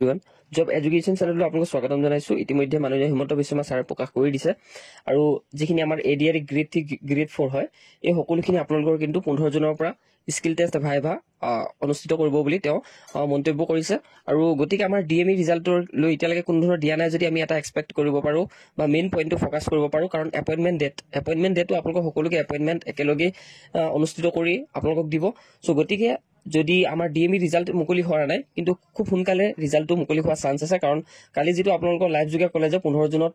Job education চেনেললৈ আপোনালোকক স্বাগতম জনাইছোঁ। ইতিমধ্যে মাননীয় হিমন্ত বিশ্ব শৰ্মা ছাৰে প্ৰকাশ কৰি দিছে আৰু যিখিনি আমাৰ ADR গ্ৰেড 3 গ্ৰেড 4 হয় এই সকলোখিনি আপোনালোকৰ কিন্তু 15 জুনৰ পৰা স্কিল টেষ্ট ভাইভা অনুষ্ঠিত কৰিব বুলি তেওঁ মন্তব্য কৰিছে আৰু গতিকে আমাৰ DME ৰিজাল্টৰ লৈ এতিয়ালৈকে কোনো ধৰণৰ দিয়া নাই যদি আমি এটা এক্সপেক্ট কৰিব পাৰোঁ বা মেইন পইণ্টটো ফ'কাছ কৰিব পাৰোঁ কাৰণ এপইণ্টমেণ্ট ডেটটো আপোনালোকক সকলোকে এপইণ্টমেণ্ট একেলগে অনুষ্ঠিত কৰি আপোনালোকক দিব। চ' গতিকে যদি আমাৰ DME ৰিজাল্ট মুকলি হোৱা নাই কিন্তু খুব সোনকালে ৰিজাল্টটো মুকলি হোৱাৰ চান্স আছে কাৰণ কালি যিটো আপোনালোকৰ লাইভ যোগে ক'লে যে 15 জুনত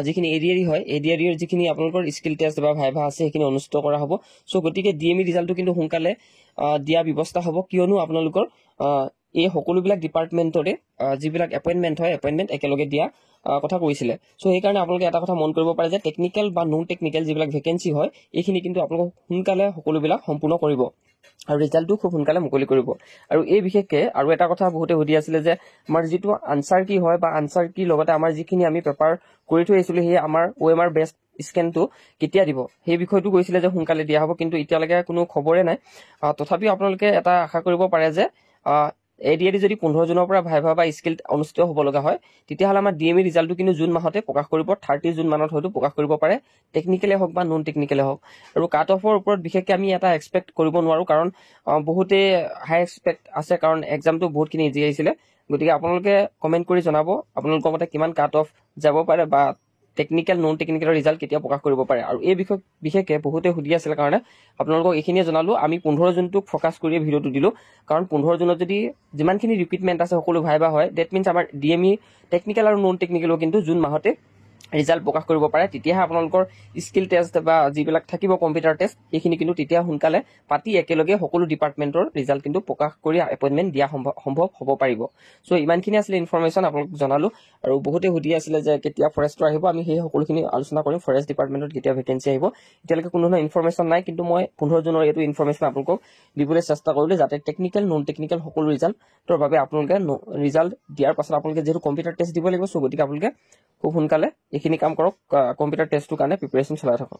যিখিনি ADR হয় ADR যিখিনি আপোনালোকৰ স্কিল টেষ্ট বা ভাইভা আছে সেইখিনি অনুষ্ঠিত কৰা হ'ব। চ' গতিকে DME ৰিজাল্টটো কিন্তু সোনকালে দিয়া ব্যৱস্থা হ'ব কিয়নো আপোনালোকৰ এই সকলোবিলাক ডিপাৰ্টমেণ্টৰে যিবিলাক এপইণ্টমেণ্ট হয় এপইণ্টমেণ্ট একেলগে দিয়া কথা কৈছিলে। চ' সেইকাৰণে আপোনালোকে এটা কথা মন কৰিব পাৰে যে টেকনিকেল বা নন টেকনিকেল যিবিলাক ভেকেঞ্চি হয় এইখিনি কিন্তু আপোনালোকক সোনকালে সকলোবিলাক সম্পূৰ্ণ কৰিব আৰু ৰিজাল্টটো খুব সোনকালে মুকলি কৰিব। আৰু এই বিশেষকৈ আৰু এটা কথা বহুতে সুধি আছিলে যে আমাৰ যিটো আনচাৰ কি হয় বা আনচাৰ কি লগতে আমাৰ যিখিনি আমি পেপাৰ কৰি থৈ আহিছিলোঁ সেই আমাৰ OMR বেষ্ট স্কেনটো কেতিয়া দিব সেই বিষয়টো কৈছিলে যে সোনকালে দিয়া হ'ব কিন্তু এতিয়ালৈকে কোনো খবৰে নাই। তথাপিও আপোনালোকে এটা আশা কৰিব পাৰে যে ADR যদি 15 জুনৰ পৰা ভাইভা বা স্কিল অনুষ্ঠিত হ'ব লগা হয় তেতিয়াহ'লে আমাৰ DME ৰিজাল্টটো কিন্তু জুন মাহতে প্ৰকাশ কৰিব 30 জুন মানত হয়তো প্ৰকাশ কৰিব পাৰে টেকনিকেলে হওক বা নন টেকনিকেলে হওক। আৰু কাট অফৰ ওপৰত বিশেষকৈ আমি এটা এক্সপেক্ট কৰিব নোৱাৰোঁ কাৰণ বহুতে হাই এক্সপেক্ট আছে কাৰণ এক্সামটো বহুতখিনি ইজি আহিছিলে। গতিকে আপোনালোকে কমেণ্ট কৰি জনাব আপোনালোকৰ মতে কিমান কাট অফ যাব পাৰে বা টেকনিকেল নন টেকনিকেলৰ ৰিজাল্ট কেতিয়া প্ৰকাশ কৰিব পাৰে। আৰু এই বিষয়ে বিশেষকৈ বহুতে সুধি আছিলে কাৰণে আপোনালোকক এইখিনিয়ে জনালোঁ। আমি 15 জুনটোক ফ'কাছ কৰিয়ে ভিডিঅ'টো দিলোঁ কাৰণ 15 জুনত যদি যিমানখিনি ৰিক্ৰুইটমেণ্ট আছে সকলো ভাইভা হয় ডেট মিনছ আমাৰ DME টেকনিকেল আৰু নন টেকনিকেলো কিন্তু জুন মাহতে ৰিজাল্ট প্ৰকাশ কৰিব পাৰে। তেতিয়াহে আপোনালোকৰ স্কিল টেষ্ট বা যিবিলাক থাকিব কম্পিউটাৰ টেষ্ট সেইখিনি কিন্তু তেতিয়া সোনকালে পাতি একেলগে সকলো ডিপাৰ্টমেণ্টৰ ৰিজাল্ট কিন্তু প্ৰকাশ কৰি এপইণ্টমেণ্ট দিয়া সম্ভৱ হ'ব পাৰিব। চ' ইমানখিনি আছিলে ইনফৰমেশ্যন আপোনালোকক জনালোঁ। আৰু বহুতে সুধি আছিলে যে কেতিয়া ফৰেষ্টৰ আহিব আমি সেই সকলোখিনি আলোচনা কৰিম ফৰেষ্ট ডিপাৰ্টমেণ্টত কেতিয়া ভেকেঞ্চি আহিব। এতিয়ালৈকে কোনো ধৰণৰ ইনফৰমেশ্যন নাই কিন্তু মই 15 জুনৰ এইটো ইনফৰমেশ্যন আপোনালোকক দিবলৈ চেষ্টা কৰিলোঁ যাতে টেকনিকেল নন টেকনিকেল সকলো ৰিজাল্টৰ বাবে আপোনালোকে ৰিজাল্ট দিয়াৰ পাছত আপোনালোকে যিহেতু কম্পিউটাৰ টেষ্ট দিব লাগিব চ' গতিকে আপোনালোকে খুব সোনকালে এইখিনি কাম কৰক কম্পিউটাৰ টেষ্টটোৰ কাৰণে প্ৰিপেৰেশ্যন চলাই থাকক।